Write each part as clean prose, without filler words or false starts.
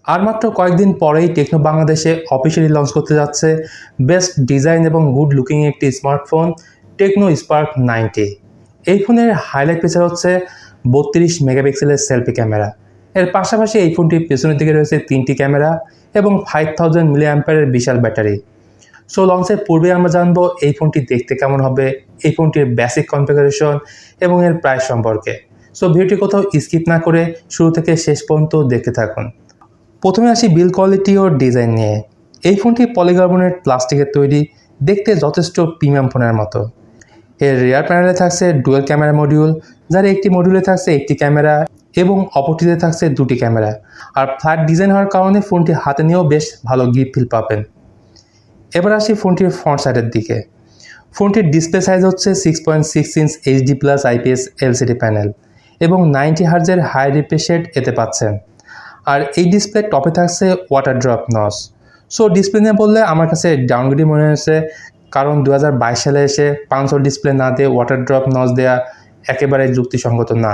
আর মাত্র কয়েকদিন পরেই টেকনো বাংলাদেশে অফিসিয়ালি লঞ্চ করতে যাচ্ছে বেস্ট ডিজাইন এবং গুড লুকিং একটি স্মার্টফোন টেকনো স্পার্ক 90। এই ফোনের হাইলাইট ফিচার হচ্ছে 32 মেগাপিক্সেলের সেলফি ক্যামেরা। এর পাশাপাশি এই ফোনটির পেছনের দিকে রয়েছে 3টি ক্যামেরা এবং 5000 মিলি অ্যাম্পিয়ারের বিশাল ব্যাটারি। সো লঞ্চের পূর্বে আমরা জানবো এই ফোনটি দেখতে কেমন হবে, এই ফোনটির বেসিক কনফিগারেশন এবং এর প্রাইস সম্পর্কে। সো ভিডিওটি কোথাও স্কিপ না করে শুরু থেকে শেষ পর্যন্ত দেখতে থাকুন। প্রথমে আসি বিল্ড কোয়ালিটি ও ডিজাইন নিয়ে। এই ফোনটি পলিকার্বনেট প্লাস্টিকের তৈরি, দেখতে যথেষ্ট প্রিমিয়াম ফোনের মতো। এর রিয়ার প্যানেলে থাকছে ডুয়েল ক্যামেরা মডিউল, যার একটি মডিউলে থাকছে একটি ক্যামেরা এবং অপরটিতে থাকছে 2টি ক্যামেরা। আর ফ্ল্যাট ডিজাইন হওয়ার কারণে ফোনটি হাতে নিয়েও বেশ ভালো গ্রিপ ফিল পাবেন। এবার আসি ফোনটির ফ্রন্ট সাইডের দিকে। ফোনটির ডিসপ্লে সাইজ হচ্ছে 6.6 inch HD+ IPS LCD panel এবং 90 হার্জের হাই রিফ্রেশ রেট এতে পাচ্ছেন। আর এই ডিসপ্লে টপে থাকছে water drop notch. So display নিয়ে বললে আমার কাছে ডাউনগ্রেডই মনে হয়েছে, কারণ 2022 সালে এসে 500 ডিসপ্লে না দিয়ে ওয়াটার ড্রপ নচ দেওয়া একেবারে যুক্তিসঙ্গত না।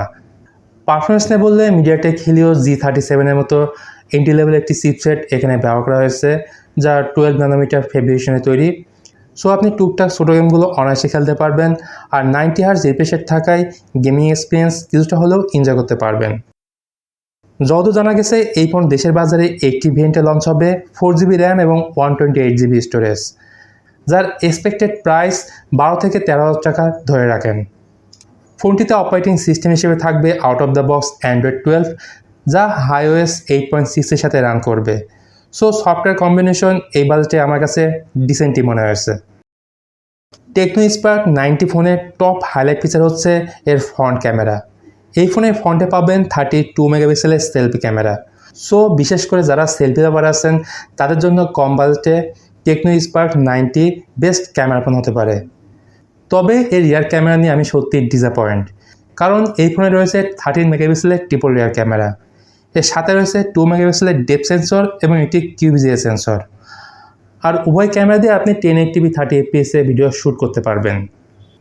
পারফরমেন্স নিয়ে বললে মিডিয়াটেক হিলিও G37 মতো এন্ট্রি লেভেল একটি চিপসেট এখানে ব্যবহার করা হয়েছে, যা 12 ন্যানোমিটার ফেব্রিকেশনে তৈরি। সো আপনি টুকটাক ছোটো গেমগুলো অনায়াসে খেলতে পারবেন, আর 90 হার্জ রিফ্রেশ রেট থাকায় গেমিং এক্সপিরিয়েন্স কিছুটা হলেও এনজয় করতে পারবেন। যতদূর জানা গেছে এই ফোন দেশের বাজারে একটি ভেরিয়েন্টে লঞ্চ হবে 4GB র্যাম এবং 128GB স্টোরেজ, যার এক্সপেক্টেড প্রাইস 12 থেকে 13,000 টাকা ধরে রাখেন। ফোনটিতে অপারেটিং সিস্টেম হিসেবে থাকবে out of the box Android 12, যা iOS 8.6 এর সাথে রান করবে। সো সফটওয়্যার কম্বিনেশন এই বাজেটে আমার কাছে ডিসেন্টই মনে হয়েছে। টেকনো স্পার্ক 90 ফোনের টপ হাইলাইট ফিচার হচ্ছে এর ফ্রন্ট ক্যামেরা। এই ফোনের ফ্রন্টে পাবেন 32 মেগাপিক্সেলের সেলফি ক্যামেরা। সো বিশেষ করে যারা সেলফি লাভার আছেন তাদের জন্য কম বাজেটে Tecno Spark 90 best camera phone হতে পারে। তবে এর রিয়ার ক্যামেরা নিয়ে আমি সত্যি ডিসঅ্যাপয়েন্ট, কারণ এই ফোনে রয়েছে 13 মেগাপিক্সেলের ট্রিপল রিয়ার ক্যামেরা। এর সাথে রয়েছে 2 মেগাপিক্সেলের ডেপথ সেন্সর এবং একটি কিউভিজিএ সেন্সর। আর উভয় ক্যামেরা দিয়ে আপনি 1080p 30fps এ ভিডিও শ্যুট করতে পারবেন।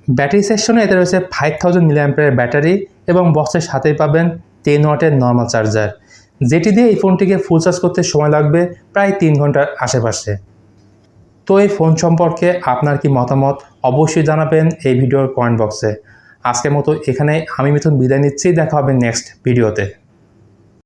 ব্যাটারি সেকশনে এতে রয়েছে 5000 মিলি অ্যাম্পিয়ারের ব্যাটারি এবং বক্সের সাথেই পাবেন 10 ওয়াটের নর্মাল চার্জার, যেটি দিয়ে এই ফোনটিকে ফুল চার্জ করতে সময় লাগবে প্রায় 3 ঘন্টার আশেপাশে। তো এই ফোন সম্পর্কে আপনার কি মতামত অবশ্যই জানাবেন এই ভিডিওর কমেন্ট বক্সে। আজকের মতো এখানে আমি মিথুন বিদায় নিচ্ছি, দেখা হবে নেক্সট ভিডিওতে।